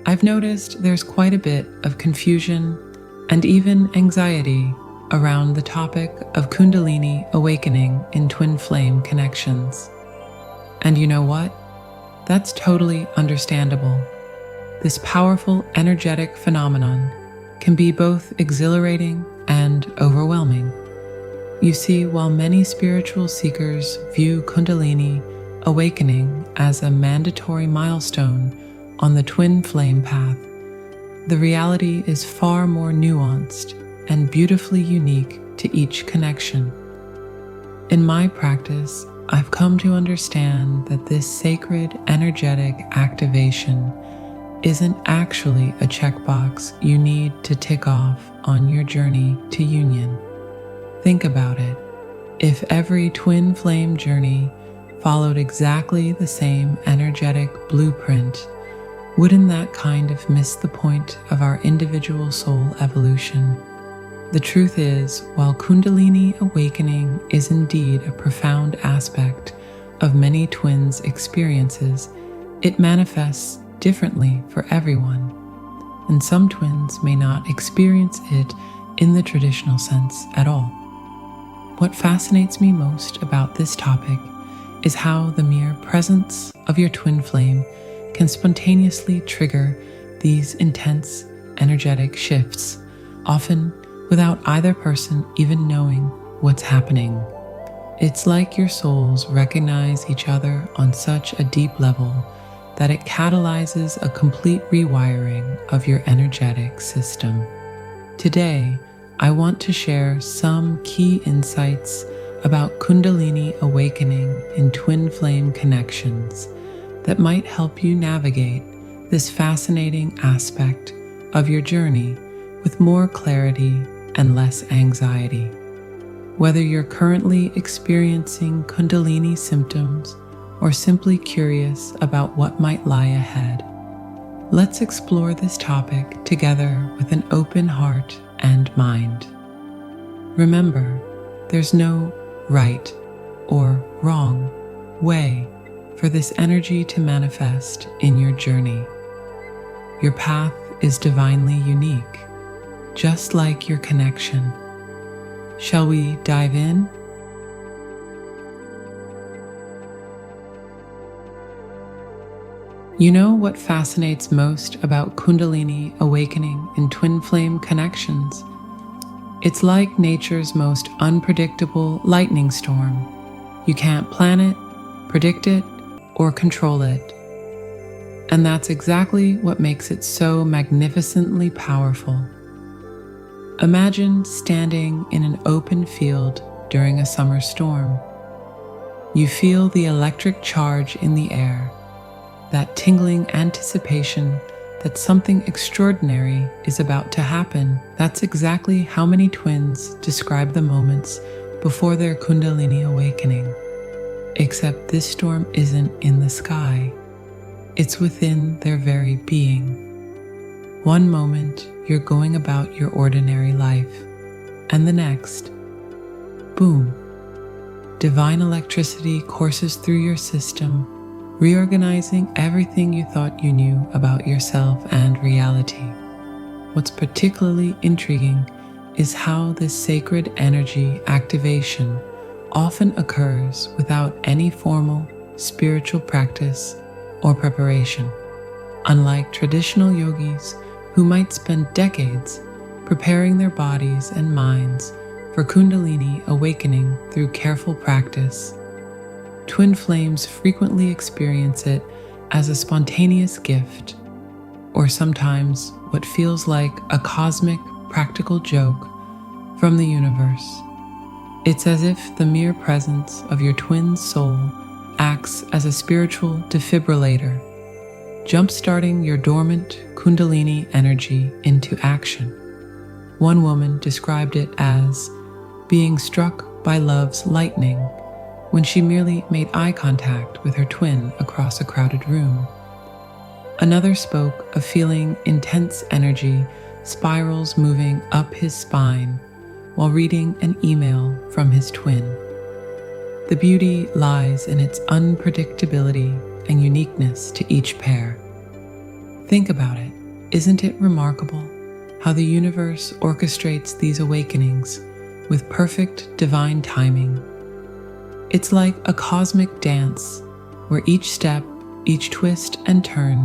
I've noticed there's quite a bit of confusion and even anxiety around the topic of Kundalini awakening in twin flame connections. And you know what? That's totally understandable. This powerful energetic phenomenon can be both exhilarating and overwhelming. You see, while many spiritual seekers view Kundalini awakening as a mandatory milestone on the twin flame path, the reality is far more nuanced and beautifully unique to each connection. In my practice, I've come to understand that this sacred energetic activation isn't actually a checkbox you need to tick off on your journey to union. Think about it. If every twin flame journey followed exactly the same energetic blueprint, wouldn't that kind of miss the point of our individual soul evolution? The truth is, while Kundalini awakening is indeed a profound aspect of many twins' experiences, it manifests differently for everyone, and some twins may not experience it in the traditional sense at all. What fascinates me most about this topic is how the mere presence of your twin flame can spontaneously trigger these intense energetic shifts, often without either person even knowing what's happening. It's like your souls recognize each other on such a deep level that it catalyzes a complete rewiring of your energetic system. Today, I want to share some key insights about Kundalini awakening in twin flame connections that might help you navigate this fascinating aspect of your journey with more clarity and less anxiety. Whether you're currently experiencing Kundalini symptoms or simply curious about what might lie ahead, let's explore this topic together with an open heart and mind. Remember, there's no right or wrong way for this energy to manifest in your journey. Your path is divinely unique, just like your connection. Shall we dive in? You know what fascinates most about Kundalini awakening in twin flame connections? It's like nature's most unpredictable lightning storm. You can't plan it, predict it, or control it. And that's exactly what makes it so magnificently powerful. Imagine standing in an open field during a summer storm. You feel the electric charge in the air, that tingling anticipation that something extraordinary is about to happen. That's exactly how many twins describe the moments before their Kundalini awakening. Except this storm isn't in the sky. It's within their very being. One moment, you're going about your ordinary life, and the next, boom, divine electricity courses through your system, reorganizing everything you thought you knew about yourself and reality. What's particularly intriguing is how this sacred energy activation often occurs without any formal spiritual practice or preparation. Unlike traditional yogis who might spend decades preparing their bodies and minds for Kundalini awakening through careful practice, twin flames frequently experience it as a spontaneous gift, or sometimes what feels like a cosmic practical joke from the universe. It's as if the mere presence of your twin soul acts as a spiritual defibrillator, jump-starting your dormant Kundalini energy into action. One woman described it as being struck by love's lightning when she merely made eye contact with her twin across a crowded room. Another spoke of feeling intense energy spirals moving up his spine while reading an email from his twin. The beauty lies in its unpredictability and uniqueness to each pair. Think about it. isn't it remarkable how the universe orchestrates these awakenings with perfect divine timing? It's like a cosmic dance where each step, each twist and turn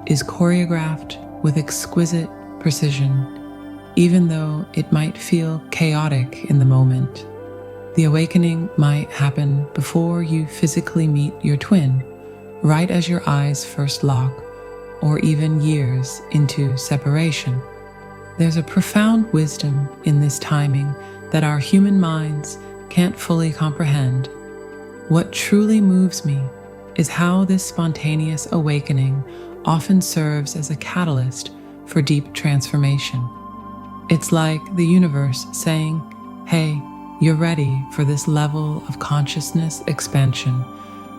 is choreographed with exquisite precision, even though it might feel chaotic in the moment. The awakening might happen before you physically meet your twin, right as your eyes first lock, or even years into separation. There's a profound wisdom in this timing that our human minds can't fully comprehend. What truly moves me is how this spontaneous awakening often serves as a catalyst for deep transformation. It's like the universe saying, "Hey, you're ready for this level of consciousness expansion,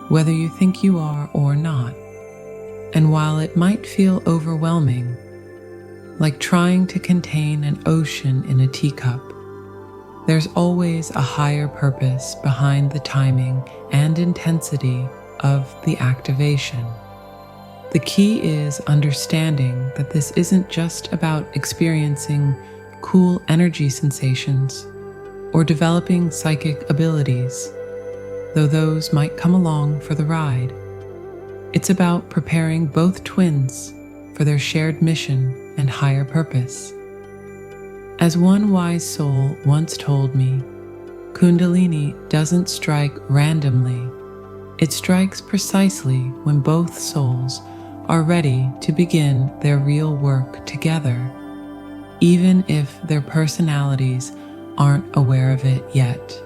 whether you think you are or not." And while it might feel overwhelming, like trying to contain an ocean in a teacup, there's always a higher purpose behind the timing and intensity of the activation. The key is understanding that this isn't just about experiencing cool energy sensations or developing psychic abilities, though those might come along for the ride. It's about preparing both twins for their shared mission and higher purpose. As one wise soul once told me, Kundalini doesn't strike randomly. It strikes precisely when both souls are ready to begin their real work together, even if their personalities aren't aware of it yet.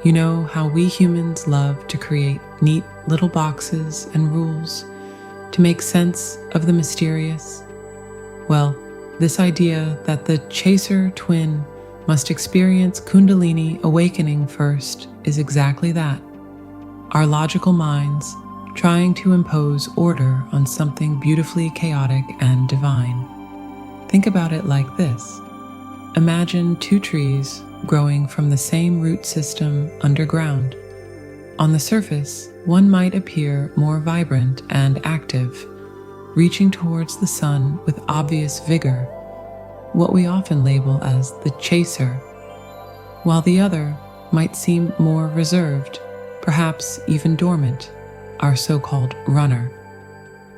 You know how we humans love to create neat little boxes and rules to make sense of the mysterious? Well, this idea that the chaser twin must experience Kundalini awakening first is exactly that. Our logical minds trying to impose order on something beautifully chaotic and divine. Think about it like this. Imagine two trees growing from the same root system underground. On the surface, one might appear more vibrant and active, reaching towards the sun with obvious vigor, what we often label as the chaser, while the other might seem more reserved, perhaps even dormant, our so-called runner.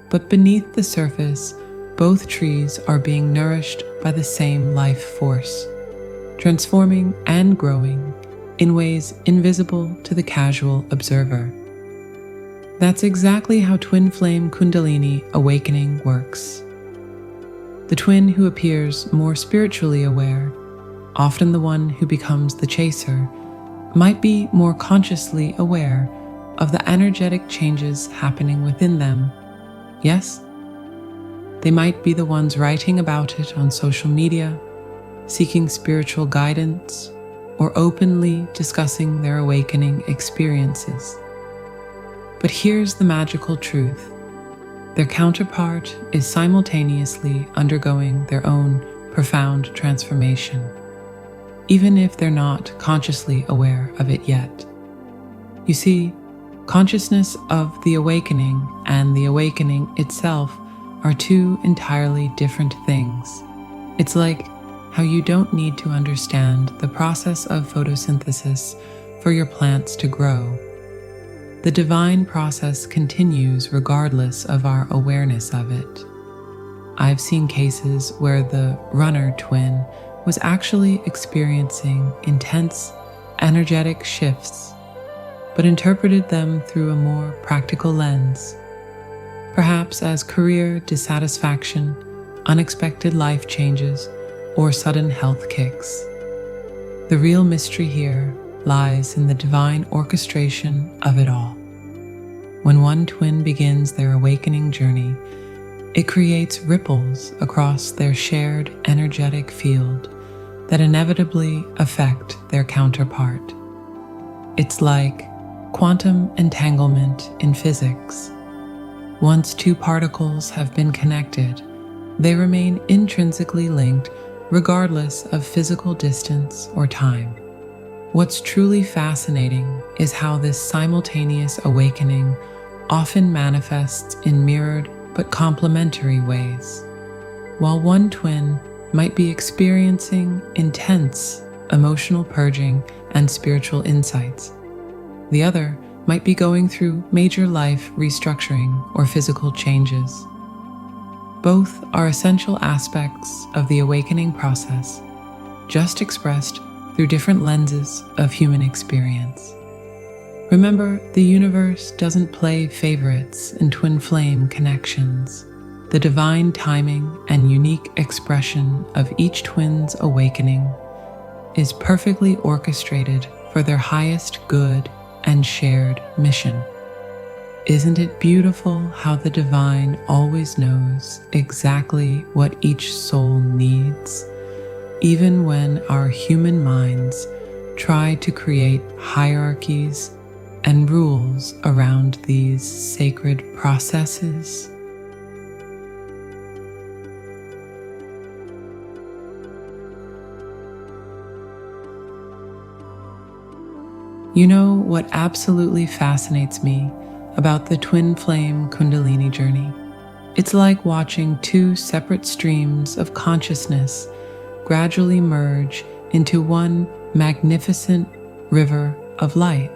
But beneath the surface, both trees are being nourished by the same life force, transforming and growing in ways invisible to the casual observer. That's exactly how twin flame Kundalini awakening works. The twin who appears more spiritually aware, often the one who becomes the chaser, might be more consciously aware of the energetic changes happening within them. Yes? They might be the ones writing about it on social media, seeking spiritual guidance, or openly discussing their awakening experiences. But here's the magical truth. Their counterpart is simultaneously undergoing their own profound transformation, even if they're not consciously aware of it yet. You see, consciousness of the awakening and the awakening itself are two entirely different things. It's like how you don't need to understand the process of photosynthesis for your plants to grow. The divine process continues regardless of our awareness of it. I've seen cases where the runner twin was actually experiencing intense, energetic shifts, but interpreted them through a more practical lens, perhaps as career dissatisfaction, unexpected life changes, or sudden health kicks. The real mystery here lies in the divine orchestration of it all. When one twin begins their awakening journey, it creates ripples across their shared energetic field that inevitably affect their counterpart. It's like quantum entanglement in physics. Once two particles have been connected, they remain intrinsically linked regardless of physical distance or time. What's truly fascinating is how this simultaneous awakening often manifests in mirrored but complementary ways. While one twin might be experiencing intense emotional purging and spiritual insights, the other might be going through major life restructuring or physical changes. Both are essential aspects of the awakening process, just expressed through different lenses of human experience. Remember, the universe doesn't play favorites in twin flame connections. The divine timing and unique expression of each twin's awakening is perfectly orchestrated for their highest good and shared mission. Isn't it beautiful how the divine always knows exactly what each soul needs, even when our human minds try to create hierarchies and rules around these sacred processes? You know what absolutely fascinates me about the twin flame Kundalini journey? It's like watching two separate streams of consciousness gradually merge into one magnificent river of light.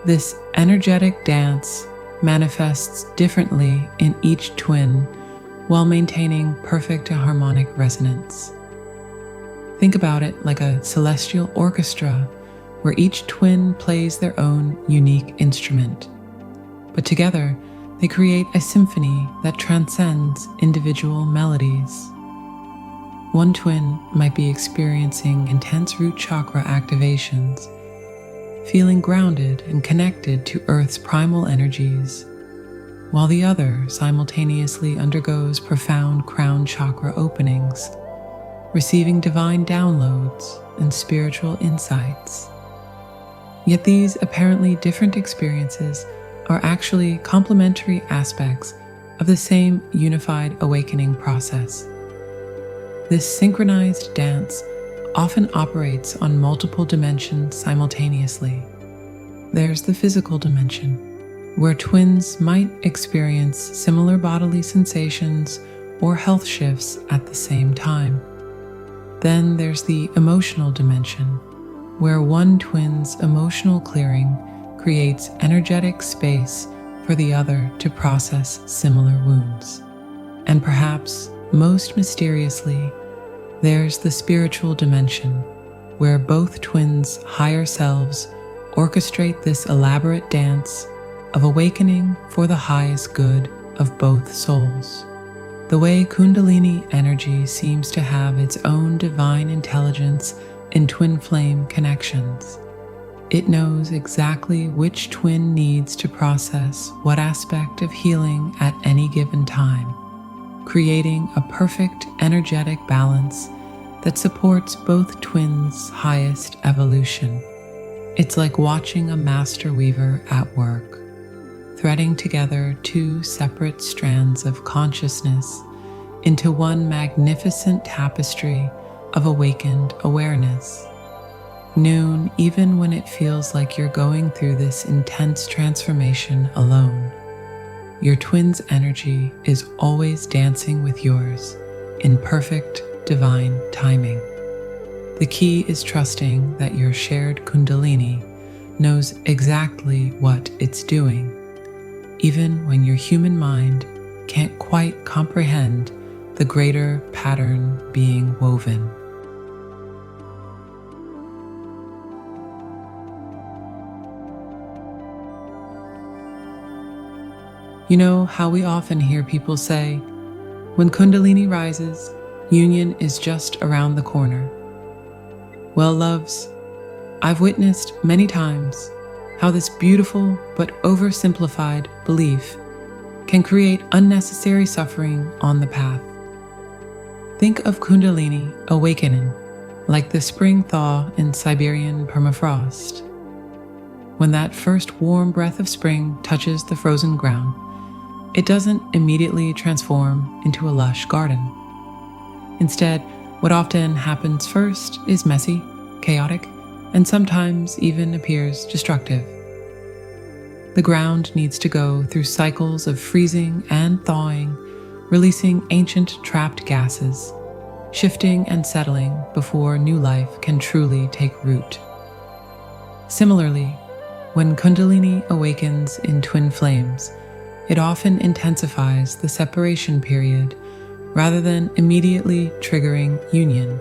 This energetic dance manifests differently in each twin while maintaining perfect harmonic resonance. Think about it like a celestial orchestra where each twin plays their own unique instrument, but together they create a symphony that transcends individual melodies. One twin might be experiencing intense root chakra activations, feeling grounded and connected to Earth's primal energies, while the other simultaneously undergoes profound crown chakra openings, receiving divine downloads and spiritual insights. Yet these apparently different experiences are actually complementary aspects of the same unified awakening process. This synchronized dance often operates on multiple dimensions simultaneously. There's the physical dimension, where twins might experience similar bodily sensations or health shifts at the same time. Then there's the emotional dimension, where one twin's emotional clearing creates energetic space for the other to process similar wounds. And perhaps most mysteriously, there's the spiritual dimension, where both twins' higher selves orchestrate this elaborate dance of awakening for the highest good of both souls. The way Kundalini energy seems to have its own divine intelligence in twin flame connections. It knows exactly which twin needs to process what aspect of healing at any given time, creating a perfect energetic balance that supports both twins' highest evolution. It's like watching a master weaver at work, threading together two separate strands of consciousness into one magnificent tapestry of awakened awareness. Noon, even when it feels like you're going through this intense transformation alone, your twin's energy is always dancing with yours in perfect divine timing. The key is trusting that your shared Kundalini knows exactly what it's doing, even when your human mind can't quite comprehend the greater pattern being woven. You know how we often hear people say, when Kundalini rises, union is just around the corner. Well, loves, I've witnessed many times how this beautiful but oversimplified belief can create unnecessary suffering on the path. Think of Kundalini awakening like the spring thaw in Siberian permafrost. When that first warm breath of spring touches the frozen ground, it doesn't immediately transform into a lush garden. Instead, what often happens first is messy, chaotic, and sometimes even appears destructive. The ground needs to go through cycles of freezing and thawing, releasing ancient trapped gases, shifting and settling before new life can truly take root. Similarly, when Kundalini awakens in twin flames, it often intensifies the separation period rather than immediately triggering union.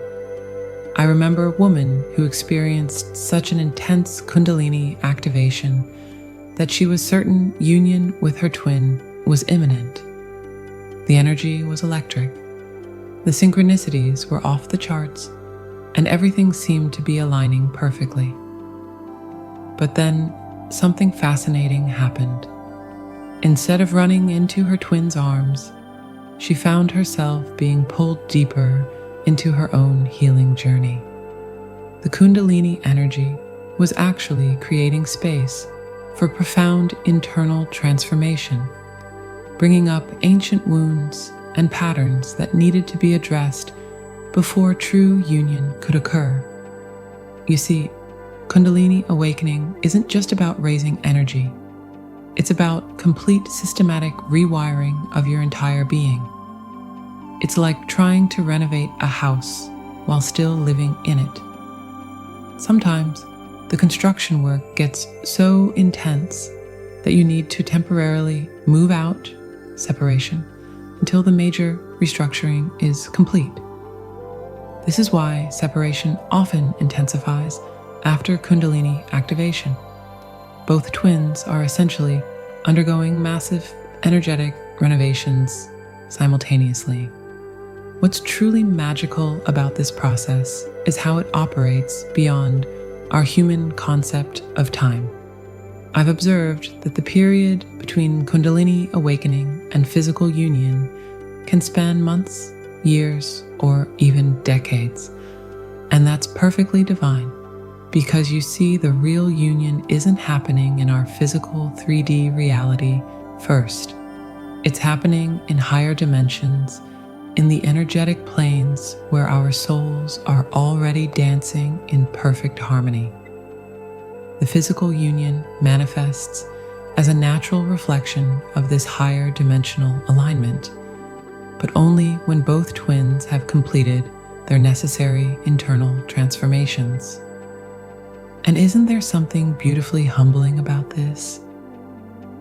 I remember a woman who experienced such an intense Kundalini activation that she was certain union with her twin was imminent. The energy was electric, the synchronicities were off the charts, and everything seemed to be aligning perfectly. But then something fascinating happened. Instead of running into her twin's arms, she found herself being pulled deeper into her own healing journey. The Kundalini energy was actually creating space for profound internal transformation, bringing up ancient wounds and patterns that needed to be addressed before true union could occur. You see, Kundalini awakening isn't just about raising energy. It's about complete systematic rewiring of your entire being. It's like trying to renovate a house while still living in it. Sometimes the construction work gets so intense that you need to temporarily move out, separation, until the major restructuring is complete. This is why separation often intensifies after Kundalini activation. Both twins are essentially undergoing massive energetic renovations simultaneously. What's truly magical about this process is how it operates beyond our human concept of time. I've observed that the period between Kundalini awakening and physical union can span months, years, or even decades. And that's perfectly divine, because you see, the real union isn't happening in our physical 3D reality first. It's happening in higher dimensions, in the energetic planes where our souls are already dancing in perfect harmony. The physical union manifests as a natural reflection of this higher dimensional alignment, but only when both twins have completed their necessary internal transformations. And isn't there something beautifully humbling about this?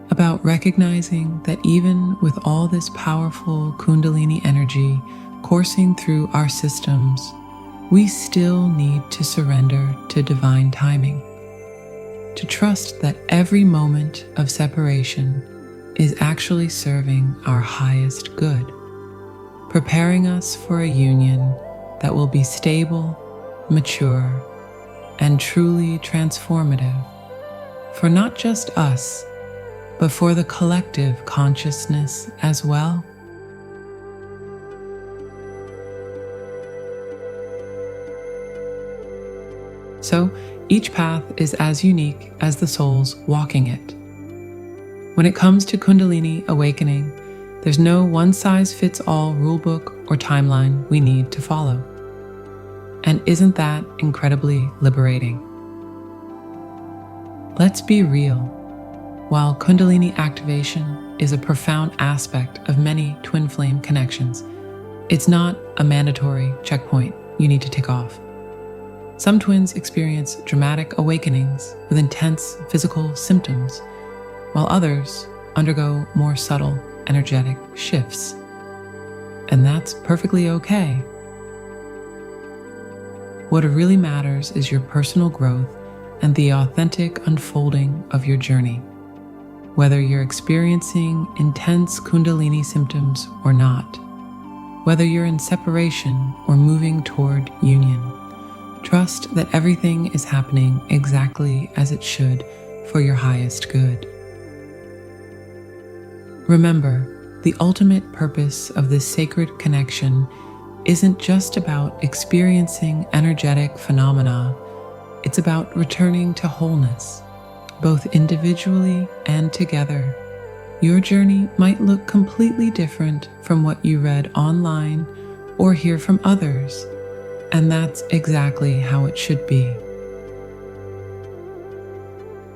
About recognizing that even with all this powerful Kundalini energy coursing through our systems, we still need to surrender to divine timing, to trust that every moment of separation is actually serving our highest good, preparing us for a union that will be stable, mature, and truly transformative for not just us, but for the collective consciousness as well. So each path is as unique as the souls walking it. When it comes to Kundalini awakening, there's no one-size-fits-all rulebook or timeline we need to follow. And isn't that incredibly liberating? Let's be real. While Kundalini activation is a profound aspect of many twin flame connections, it's not a mandatory checkpoint you need to tick off. Some twins experience dramatic awakenings with intense physical symptoms, while others undergo more subtle energetic shifts. And that's perfectly okay. What really matters is your personal growth and the authentic unfolding of your journey. Whether you're experiencing intense Kundalini symptoms or not, whether you're in separation or moving toward union, trust that everything is happening exactly as it should for your highest good. Remember, the ultimate purpose of this sacred connection isn't just about experiencing energetic phenomena, it's about returning to wholeness, both individually and together. Your journey might look completely different from what you read online or hear from others, and that's exactly how it should be.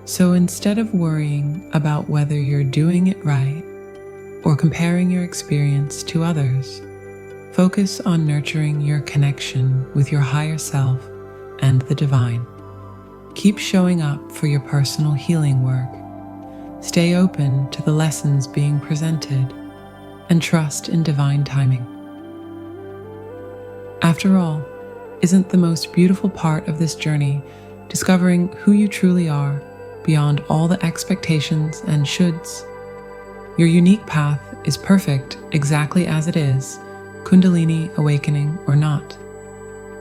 So instead of worrying about whether you're doing it right or comparing your experience to others, focus on nurturing your connection with your higher self and the divine. Keep showing up for your personal healing work. Stay open to the lessons being presented and trust in divine timing. After all, isn't the most beautiful part of this journey discovering who you truly are beyond all the expectations and shoulds? Your unique path is perfect exactly as it is, Kundalini awakening or not.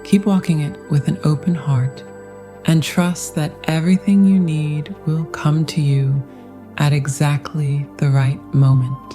Keep walking it with an open heart and trust that everything you need will come to you at exactly the right moment.